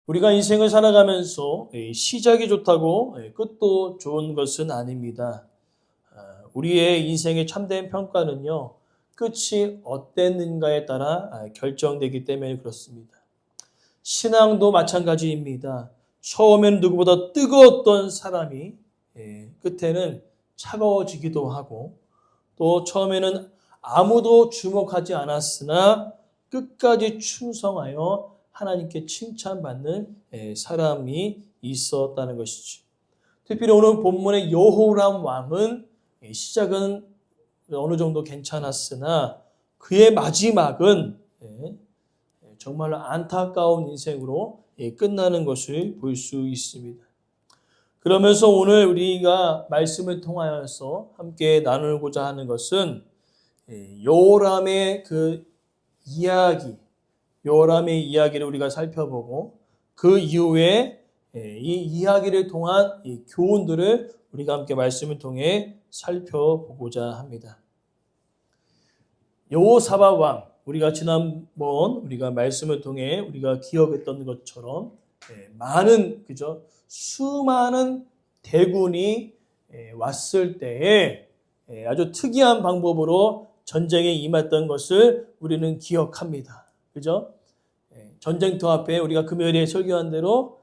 우리가 인생을 살아가면서 시작이 좋다고 끝도 좋은 것은 아닙니다. 우리의 인생의 참된 평가는요, 끝이 어땠는가에 따라 결정되기 때문에 그렇습니다. 신앙도 마찬가지입니다. 처음에는 누구보다 뜨거웠던 사람이 끝에는 차가워지기도 하고, 또 처음에는 아무도 주목하지 않았으나 끝까지 충성하여 하나님께 칭찬받는 사람이 있었다는 것이죠. 특별히 오늘 본문의 여호람 왕은 시작은 어느 정도 괜찮았으나 그의 마지막은 정말로 안타까운 인생으로 끝나는 것을 볼 수 있습니다. 그러면서 오늘 우리가 말씀을 통하여서 함께 나누고자 하는 것은 여호람의 그 이야기, 여호람의 이야기를 우리가 살펴보고 그 이후에 이 이야기를 통한 이 교훈들을 우리가 함께 말씀을 통해 살펴보고자 합니다. 여호사밧 왕, 우리가 지난번 우리가 말씀을 통해 우리가 기억했던 것처럼 많은 수많은 대군이 왔을 때에 아주 특이한 방법으로 전쟁에 임했던 것을 우리는 기억합니다. 그죠? 전쟁터 앞에 우리가 금요일에 설교한 대로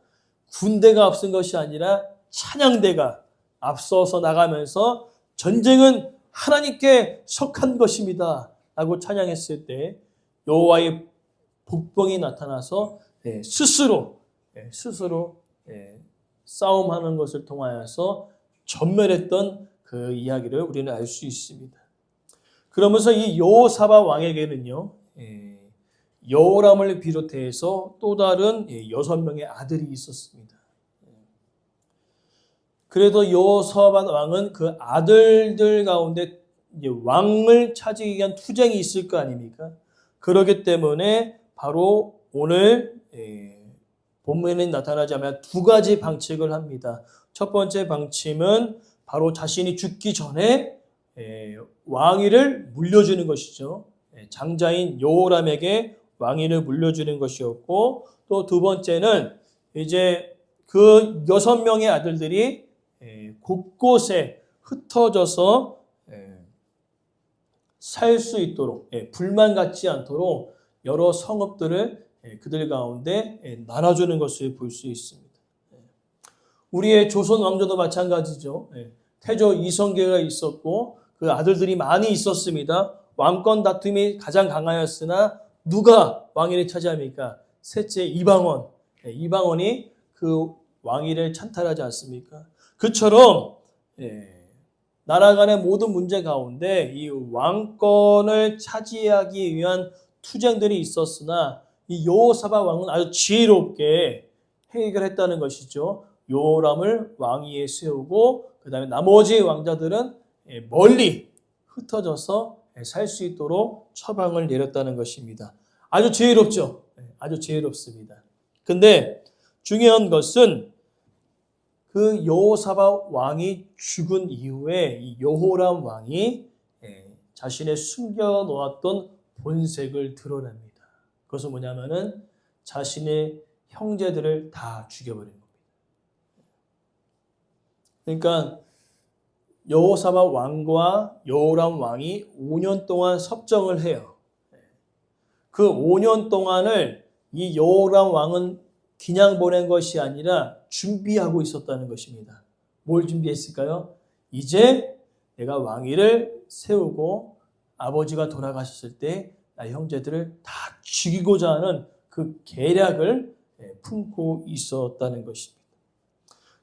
군대가 앞선 것이 아니라 찬양대가 앞서서 나가면서 전쟁은 하나님께 속한 것입니다 라고 찬양했을 때 여호와의 복병이 나타나서 스스로 싸움하는 것을 통하여서 전멸했던 그 이야기를 우리는 알 수 있습니다. 그러면서 이 여호사밧 왕에게는요, 여호람을 비롯해서 또 다른 6명의 아들이 있었습니다. 그래도 여호사밧 왕은 그 아들들 가운데 왕을 차지하기 위한 투쟁이 있을 거 아닙니까? 그렇기 때문에 바로 오늘 본문에 나타나지 않으면 두 가지 방책을 합니다. 첫 번째 방침은 바로 자신이 죽기 전에 왕위를 물려주는 것이죠. 장자인 여호람에게 왕위를 물려주는 것이었고, 또 두 번째는 이제 그 6명의 아들들이 곳곳에 흩어져서 살 수 있도록, 불만 갖지 않도록 여러 성읍들을 그들 가운데 나눠주는 것을 볼 수 있습니다. 우리의 조선 왕조도 마찬가지죠. 태조 이성계가 있었고 그 아들들이 많이 있었습니다. 왕권 다툼이 가장 강하였으나 누가 왕위를 차지합니까? 셋째 이방원. 이방원이 그 왕위를 찬탈하지 않습니까? 그처럼 나라 간의 모든 문제 가운데 이 왕권을 차지하기 위한 투쟁들이 있었으나 이 여호사밧 왕은 아주 지혜롭게 해결했다는 것이죠. 여호람을 왕위에 세우고 그 다음에 나머지 왕자들은 멀리 흩어져서 살 수 있도록 처방을 내렸다는 것입니다. 아주 지혜롭죠. 아주 지혜롭습니다. 근데 중요한 것은 그 여호사밧 왕이 죽은 이후에 이 여호람 왕이 자신의 숨겨놓았던 본색을 드러냅니다. 그것은 뭐냐면은 자신의 형제들을 다 죽여버린 겁니다. 그러니까 여호사밧 왕과 여호람 왕이 5년 동안 섭정을 해요. 그 5년 동안을 이 여호람 왕은 그냥 보낸 것이 아니라 준비하고 있었다는 것입니다. 뭘 준비했을까요? 이제 내가 왕위를 세우고 아버지가 돌아가셨을 때 나의 형제들을 다 죽이고자 하는 그 계략을 품고 있었다는 것입니다.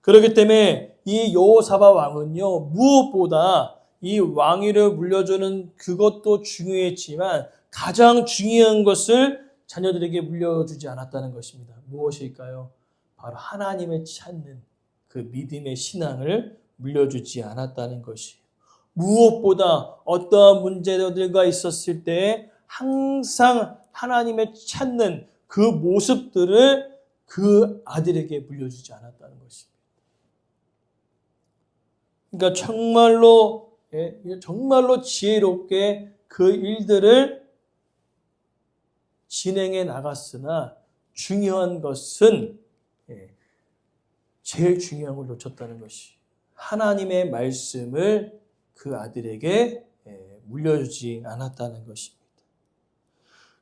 그렇기 때문에 이 여호사밧 왕은요, 무엇보다 이 왕위를 물려주는 그것도 중요했지만 가장 중요한 것을 자녀들에게 물려주지 않았다는 것입니다. 무엇일까요? 바로 하나님을 찾는 그 믿음의 신앙을 물려주지 않았다는 것이에요. 무엇보다 어떠한 문제들과 있었을 때 항상 하나님을 찾는 그 모습들을 그 아들에게 물려주지 않았다는 것입니다. 그러니까 정말로 지혜롭게 그 일들을 진행해 나갔으나 중요한 것은 제일 중요한 걸 놓쳤다는 것이 하나님의 말씀을 그 아들에게 물려주지 않았다는 것입니다.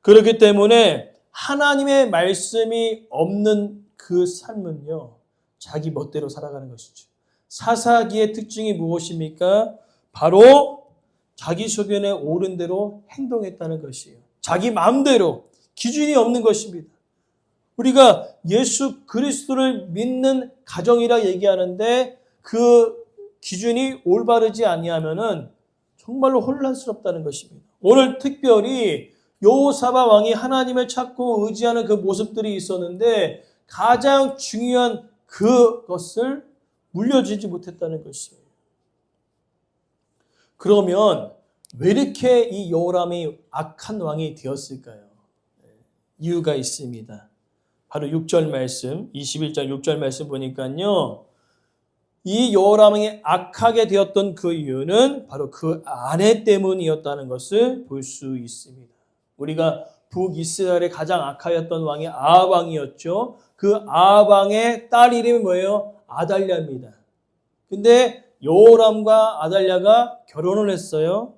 그렇기 때문에 하나님의 말씀이 없는 그 삶은요, 자기 멋대로 살아가는 것이죠. 사사기의 특징이 무엇입니까? 바로 자기 소견에 옳은 대로 행동했다는 것이에요. 자기 마음대로 기준이 없는 것입니다. 우리가 예수 그리스도를 믿는 가정이라 얘기하는데 그 기준이 올바르지 아니하면은 정말로 혼란스럽다는 것입니다. 오늘 특별히 여호사밧 왕이 하나님을 찾고 의지하는 그 모습들이 있었는데 가장 중요한 그것을 물려주지 못했다는 것이에요. 그러면 왜 이렇게 이 여호람이 악한 왕이 되었을까요? 이유가 있습니다. 바로 6절 말씀, 21절 6절 말씀 보니까요. 이 여호람이 악하게 되었던 그 이유는 바로 그 아내 때문이었다는 것을 볼 수 있습니다. 우리가 북이스라엘의 가장 악하였던 왕이 아합 왕이었죠. 그 아합 왕의 딸 이름이 뭐예요? 아달랴입니다. 근데 여호람과 아달랴가 결혼을 했어요.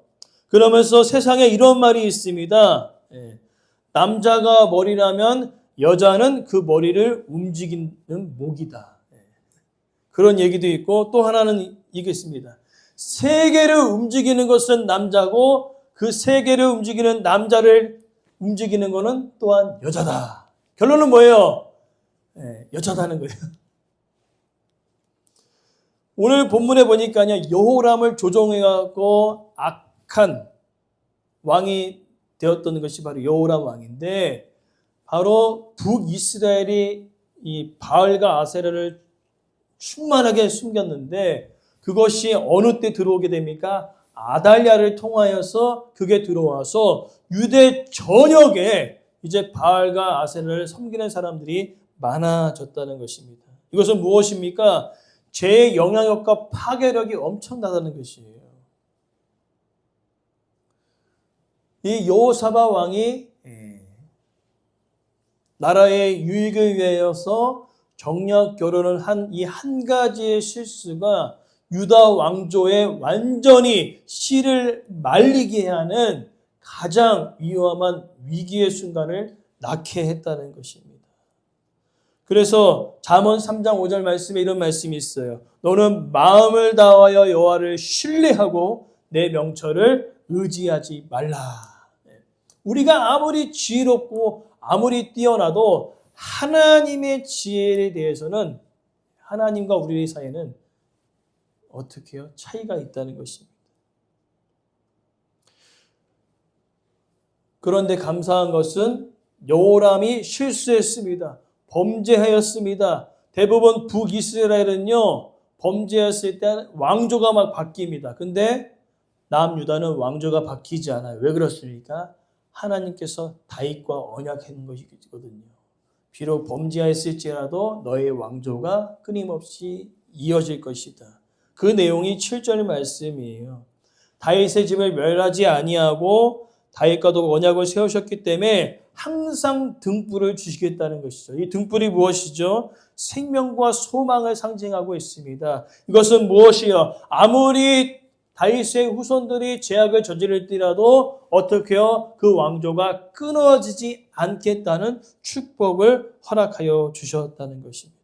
그러면서 세상에 이런 말이 있습니다. 남자가 머리라면 여자는 그 머리를 움직이는 목이다. 그런 얘기도 있고 또 하나는 이게 있습니다. 세계를 움직이는 것은 남자고 그 세계를 움직이는 남자를 움직이는 것은 또한 여자다. 결론은 뭐예요? 여자다는 거예요. 오늘 본문에 보니까요. 여호람을 조종해갖고 악한 왕이 되었던 것이 바로 여호람 왕인데 바로 북이스라엘이 이 바알과 아세라를 충만하게 숨겼는데 그것이 어느 때 들어오게 됩니까? 아달랴를 통하여서 그게 들어와서 유대 전역에 이제 바알과 아세라를 섬기는 사람들이 많아졌다는 것입니다. 이것은 무엇입니까? 죄의 영향력과 파괴력이 엄청나다는 것이에요. 이 여호사밧 왕이 나라의 유익을 위해서 정략 결혼을 한 이 한 가지의 실수가 유다 왕조의 완전히 씨를 말리게 하는 가장 위험한 위기의 순간을 낳게 했다는 것입니다. 그래서 잠언 3장 5절 말씀에 이런 말씀이 있어요. 너는 마음을 다하여 여호와를 신뢰하고 내 명철을 의지하지 말라. 우리가 아무리 지혜롭고 아무리 뛰어나도 하나님의 지혜에 대해서는 하나님과 우리 사이에는 어떻게 해요? 차이가 있다는 것입니다. 그런데 감사한 것은 여호람이 실수했습니다. 범죄하였습니다. 대부분 북이스라엘은요. 범죄했을 때 왕조가 막 바뀝니다. 근데 남유다는 왕조가 바뀌지 않아요. 왜 그렇습니까? 하나님께서 다윗과 언약한 것이거든요. 비록 범죄하였을지라도 너의 왕조가 끊임없이 이어질 것이다. 그 내용이 7절 말씀이에요. 다윗의 집을 멸하지 아니하고 다윗과도 언약을 세우셨기 때문에 항상 등불을 주시겠다는 것이죠. 이 등불이 무엇이죠? 생명과 소망을 상징하고 있습니다. 이것은 무엇이요? 아무리 다윗의 후손들이 죄악을 저지를지라도 어떻게 해요? 그 왕조가 끊어지지 않겠다는 축복을 허락하여 주셨다는 것입니다.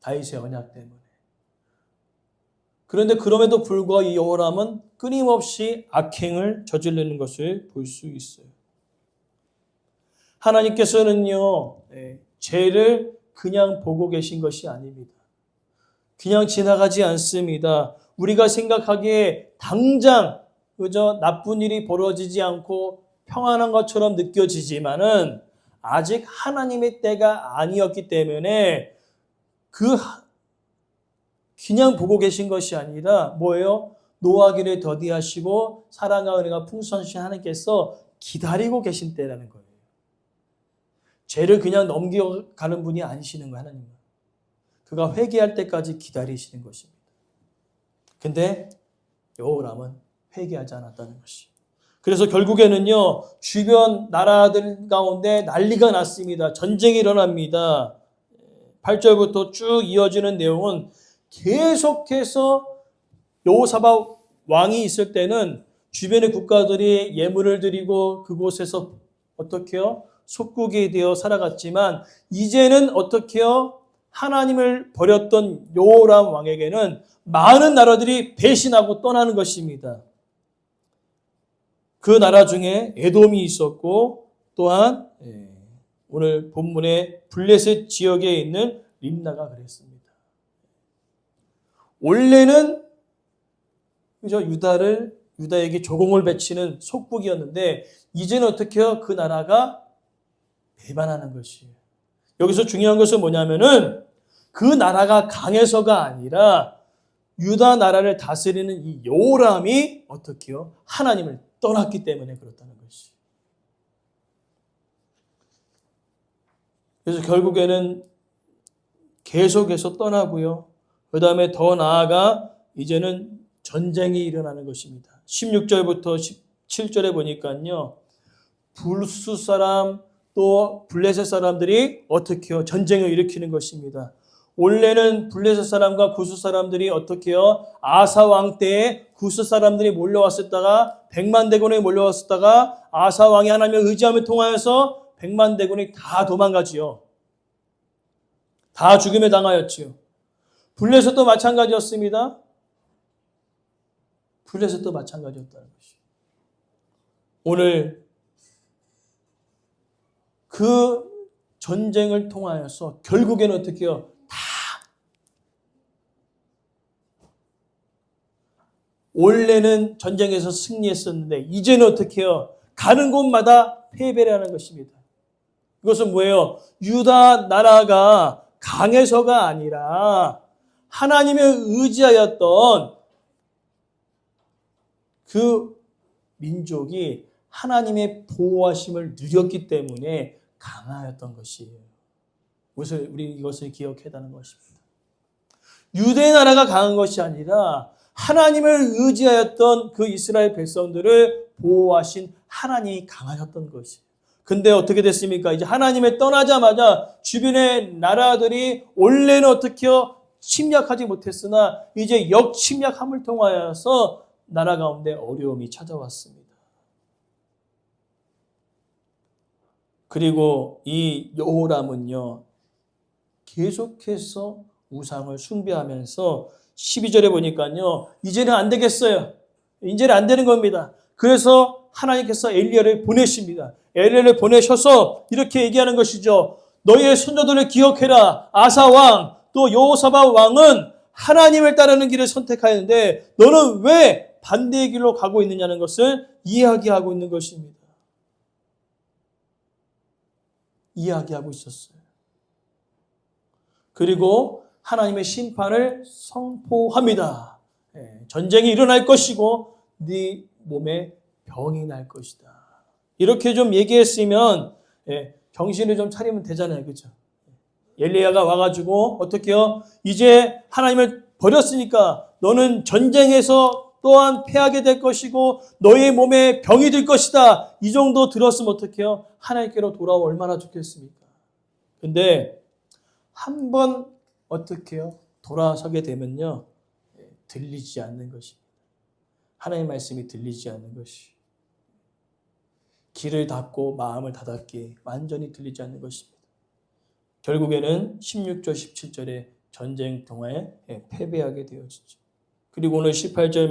다윗의 언약 때문에. 그런데 그럼에도 불구하고 이 여호람은 끊임없이 악행을 저지르는 것을 볼 수 있어요. 하나님께서는요, 죄를 그냥 보고 계신 것이 아닙니다. 그냥 지나가지 않습니다. 우리가 생각하기에 당장 그저 나쁜 일이 벌어지지 않고 평안한 것처럼 느껴지지만은 아직 하나님의 때가 아니었기 때문에 그냥 보고 계신 것이 아니라 뭐예요? 노하기를 더디하시고 사랑과 은혜가 풍성하신 하나님께서 기다리고 계신 때라는 거예요. 죄를 그냥 넘겨가는 분이 아니시는 거예요, 하나님은. 그가 회개할 때까지 기다리시는 것입니다. 근데 여호람은 회개하지 않았다는 것이. 그래서 결국에는요, 주변 나라들 가운데 난리가 났습니다. 전쟁이 일어납니다. 8절부터 쭉 이어지는 내용은 계속해서 여호사밧 왕이 있을 때는 주변의 국가들이 예물을 드리고 그곳에서 어떻게요? 속국이 되어 살아갔지만 이제는 어떻게요? 하나님을 버렸던 여호람 왕에게는 많은 나라들이 배신하고 떠나는 것입니다. 그 나라 중에 에돔이 있었고 또한 오늘 본문의 블레셋 지역에 있는 림나가 그랬습니다. 원래는 그저 유다에게 조공을 바치는 속국이었는데 이제는 어떻게 해요? 그 나라가 배반하는 것이에요. 여기서 중요한 것은 뭐냐면은 그 나라가 강해서가 아니라 유다 나라를 다스리는 이 여호람이 어떻게 해요? 하나님을 떠났기 때문에 그렇다는 것이. 그래서 결국에는 계속해서 떠나고요. 그 다음에 더 나아가 이제는 전쟁이 일어나는 것입니다. 16절부터 17절에 보니까요. 불수 사람 또 블레셋 사람들이 어떻게 해요? 전쟁을 일으키는 것입니다. 원래는 블레셋 사람과 구스 사람들이 어떻게 해요? 아사 왕 때에 구스 사람들이 몰려왔었다가 100만 대군이 몰려왔었다가 아사 왕이 하나님의 의지함을 통하여서 100만 대군이 다 도망가지요. 다 죽임에 당하였지요. 블레셋도 마찬가지였습니다. 블레셋도 마찬가지였다는 것이죠. 오늘 그 전쟁을 통하여서 결국에는 어떻게 해요? 원래는 전쟁에서 승리했었는데 이제는 어떻게 해요? 가는 곳마다 패배를 하는 것입니다. 이것은 뭐예요? 유다 나라가 강해서가 아니라 하나님의 의지하였던 그 민족이 하나님의 보호하심을 누렸기 때문에 강하였던 것이에요. 우리 이것을 기억해야 하는 것입니다. 유대 나라가 강한 것이 아니라 하나님을 의지하였던 그 이스라엘 백성들을 보호하신 하나님이 강하셨던 것이에요. 근데 어떻게 됐습니까? 이제 하나님을 떠나자마자 주변의 나라들이 원래는 어떻게요? 침략하지 못했으나 이제 역침략함을 통하여서 나라 가운데 어려움이 찾아왔습니다. 그리고 이 여호람은요, 계속해서 우상을 숭배하면서 12절에 보니까요, 이제는 안 되겠어요. 이제는 안 되는 겁니다. 그래서 하나님께서 엘리야를 보내십니다. 엘리야를 보내셔서 이렇게 얘기하는 것이죠. 너희의 손자들을 기억해라. 아사 왕, 또 여호사밧 왕은 하나님을 따르는 길을 선택하였는데 너는 왜 반대의 길로 가고 있느냐는 것을 이야기하고 있는 것입니다. 이야기하고 있었어요. 그리고 하나님의 심판을 선포합니다. 전쟁이 일어날 것이고 네 몸에 병이 날 것이다. 이렇게 좀 얘기했으면 정신을 좀 차리면 되잖아요. 그렇죠? 엘리야가 와가지고 어떻게 해요? 이제 하나님을 버렸으니까 너는 전쟁에서 또한 패하게 될 것이고 너의 몸에 병이 들 것이다. 이 정도 들었으면 어떻게 해요? 하나님께로 돌아오면 얼마나 좋겠습니까? 근데 한번 어떻게 해요? 돌아서게 되면요. 들리지 않는 것입니다. 하나님의 말씀이 들리지 않는 것이. 귀를 닫고 마음을 닫았기에 완전히 들리지 않는 것입니다. 결국에는 16절, 17절에 전쟁 동안에 패배하게 되어지죠. 그리고 오늘 18절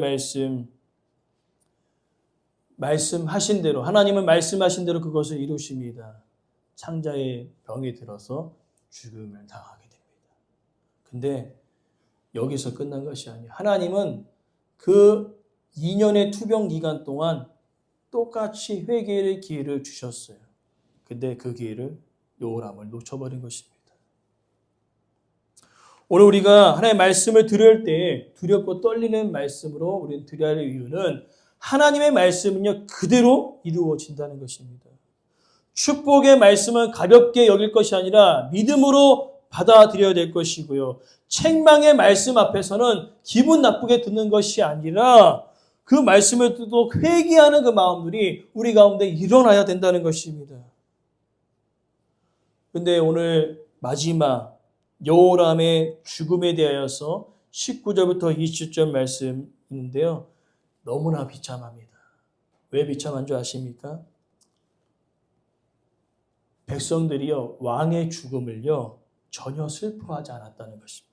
말씀하신 대로, 하나님은 말씀하신 대로 그것을 이루십니다. 창자의 병이 들어서 죽음을 당하게 됩니다. 근데 여기서 끝난 것이 아니에요. 하나님은 그 2년의 투병 기간 동안 똑같이 회개의 기회를 주셨어요. 근데 그 기회를 여호람을 놓쳐버린 것입니다. 오늘 우리가 하나님의 말씀을 들을 때 두렵고 떨리는 말씀으로 우리는 드려야 할 이유는 하나님의 말씀은요 그대로 이루어진다는 것입니다. 축복의 말씀은 가볍게 여길 것이 아니라 믿음으로 받아들여야 될 것이고요. 책망의 말씀 앞에서는 기분 나쁘게 듣는 것이 아니라 그 말씀을 듣고 회개하는 그 마음들이 우리 가운데 일어나야 된다는 것입니다. 근데 오늘 마지막 여호람의 죽음에 대하여서 19절부터 20절 말씀인데요. 너무나 비참합니다. 왜 비참한 줄 아십니까? 백성들이요, 왕의 죽음을요, 전혀 슬퍼하지 않았다는 것입니다.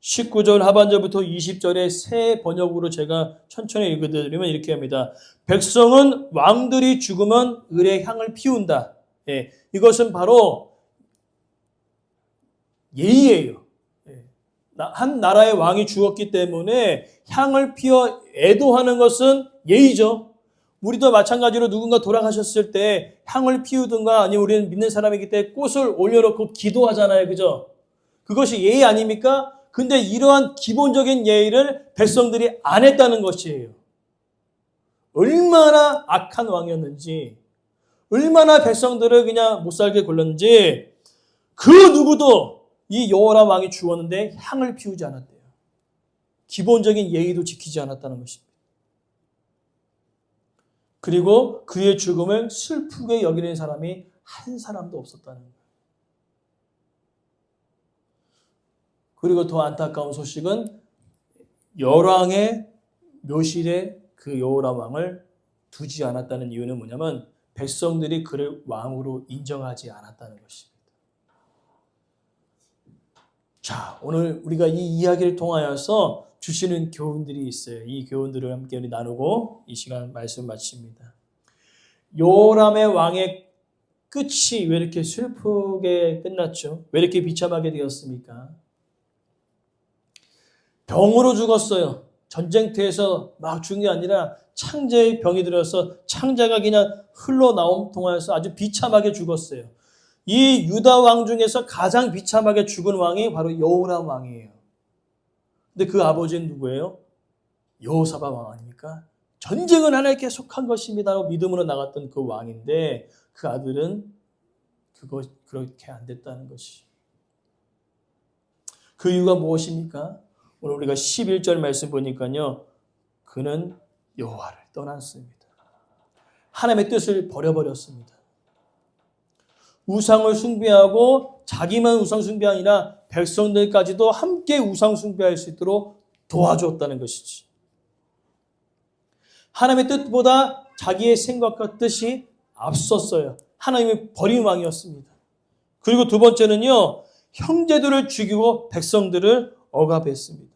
19절 하반절부터 20절의 새 번역으로 제가 천천히 읽어드리면 이렇게 합니다. 백성은 왕들이 죽으면 을의 향을 피운다. 예, 이것은 바로 예의예요. 예, 한 나라의 왕이 죽었기 때문에 향을 피워 애도하는 것은 예의죠. 우리도 마찬가지로 누군가 돌아가셨을 때 향을 피우든가 아니면 우리는 믿는 사람이기 때문에 꽃을 올려놓고 기도하잖아요. 그죠? 그것이 예의 아닙니까? 근데 이러한 기본적인 예의를 백성들이 안 했다는 것이에요. 얼마나 악한 왕이었는지, 얼마나 백성들을 그냥 못살게 굴렸는지 그 누구도 이 여호람 왕이 죽었는데 향을 피우지 않았대요. 기본적인 예의도 지키지 않았다는 것입니다. 그리고 그의 죽음을 슬프게 여기는 사람이 한 사람도 없었다는 거예요. 그리고 더 안타까운 소식은 열왕의 묘실에 그 여호람 왕을 두지 않았다는 이유는 뭐냐면 백성들이 그를 왕으로 인정하지 않았다는 것입니다. 자, 오늘 우리가 이 이야기를 통하여서 주시는 교훈들이 있어요. 이 교훈들을 함께 우리 나누고 이 시간 말씀 마칩니다. 여호람의 왕의 끝이 왜 이렇게 슬프게 끝났죠? 왜 이렇게 비참하게 되었습니까? 병으로 죽었어요. 전쟁터에서 막 죽은 게 아니라 창자의 병이 들어서 창자가 그냥 흘러나옴 통하여서 아주 비참하게 죽었어요. 이 유다 왕 중에서 가장 비참하게 죽은 왕이 바로 여호람 왕이에요. 근데 그 아버지는 누구예요? 여호사밧 왕 아닙니까? 전쟁은 하나님께 속한 것입니다. 믿음으로 나갔던 그 왕인데 그 아들은 그렇게 안 됐다는 것이. 그 이유가 무엇입니까? 오늘 우리가 11절 말씀 보니까요. 그는 여호와를 떠났습니다. 하나님의 뜻을 버려버렸습니다. 우상을 숭배하고 자기만 우상 숭배가 아니라 백성들까지도 함께 우상 숭배할 수 있도록 도와주었다는 것이지. 하나님의 뜻보다 자기의 생각과 뜻이 앞섰어요. 하나님의 버린 왕이었습니다. 그리고 두 번째는요. 형제들을 죽이고 백성들을 억압했습니다.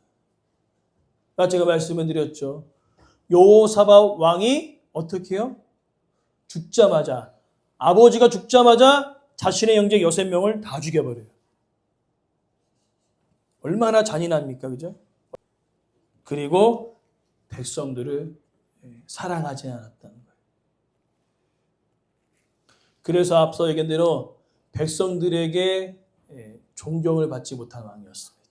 제가 말씀을 드렸죠. 여호사밧 왕이 어떻게 해요? 죽자마자 아버지가 죽자마자 자신의 형제 6명을 다 죽여버려요. 얼마나 잔인합니까? 그죠? 그리고 백성들을 사랑하지 않았다는 거예요. 그래서 앞서 얘기한 대로 백성들에게 존경을 받지 못한 왕이었습니다.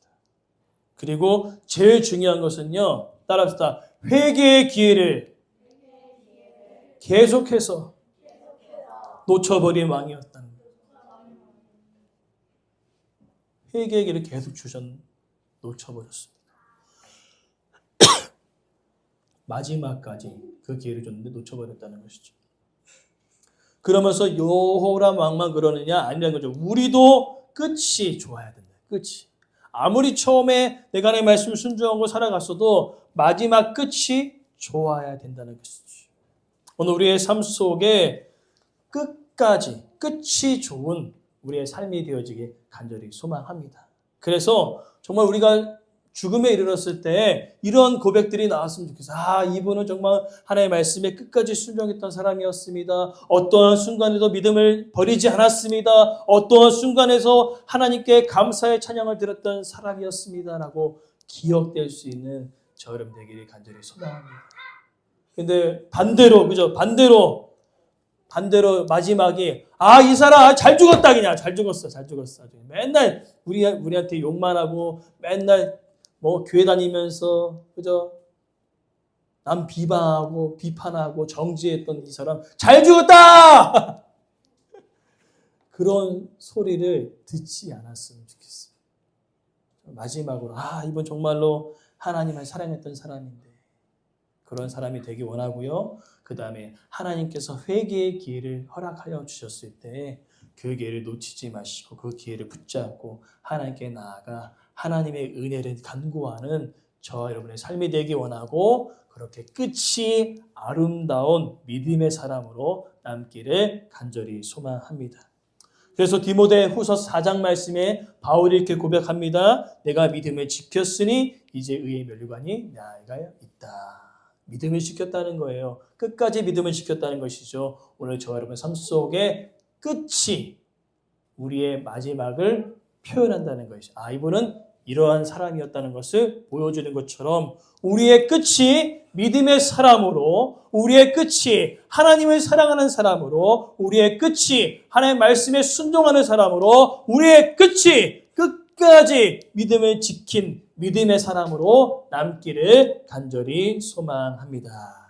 그리고 제일 중요한 것은요. 따라합시다. 회개의 기회를 계속해서 놓쳐버린 왕이었다는 거예요. 회개의 기회를 계속 놓쳐버렸습니다. 마지막까지 그 기회를 줬는데 놓쳐버렸다는 것이죠. 그러면서 여호람 왕만 그러느냐? 아니라는 거죠. 우리도 끝이 좋아야 된다. 끝이. 아무리 처음에 내가 하나님의 말씀을 순종하고 살아갔어도 마지막 끝이 좋아야 된다는 것이죠. 오늘 우리의 삶 속에 끝까지 끝이 좋은 우리의 삶이 되어지길 간절히 소망합니다. 그래서 정말 우리가 죽음에 이르렀을 때 이런 고백들이 나왔으면 좋겠어요. 이분은 정말 하나님의 말씀에 끝까지 순종했던 사람이었습니다. 어떠한 순간에도 믿음을 버리지 않았습니다. 어떠한 순간에서 하나님께 감사의 찬양을 드렸던 사람이었습니다. 라고 기억될 수 있는 저 여러분 되기를 간절히 소망합니다. 근데 반대로, 그죠? 반대로 마지막에 이 사람 잘 죽었다 그냥 잘 죽었어. 맨날 우리한테 욕만 하고 맨날 교회 다니면서 그죠? 남 비방하고 비판하고 정죄했던 이 사람 잘 죽었다. 그런 소리를 듣지 않았으면 좋겠어요. 마지막으로 이분 정말로 하나님을 사랑했던 사람인데 그런 사람이 되기 원하고요. 그 다음에 하나님께서 회개의 기회를 허락하여 주셨을 때 그 기회를 놓치지 마시고 그 기회를 붙잡고 하나님께 나아가 하나님의 은혜를 간구하는 저와 여러분의 삶이 되기 원하고 그렇게 끝이 아름다운 믿음의 사람으로 남기를 간절히 소망합니다. 그래서 디모데 후서 4장 말씀에 바울이 이렇게 고백합니다. 내가 믿음을 지켰으니 이제 의의 면류관이 나에게 있다. 믿음을 지켰다는 거예요. 끝까지 믿음을 지켰다는 것이죠. 오늘 저와 여러분 삶 속에 끝이 우리의 마지막을 표현한다는 것이죠. 이분은 이러한 사람이었다는 것을 보여주는 것처럼 우리의 끝이 믿음의 사람으로, 우리의 끝이 하나님을 사랑하는 사람으로, 우리의 끝이 하나님의 말씀에 순종하는 사람으로, 우리의 끝이 끝까지 믿음을 지킨 믿음의 사람으로 남기를 간절히 소망합니다.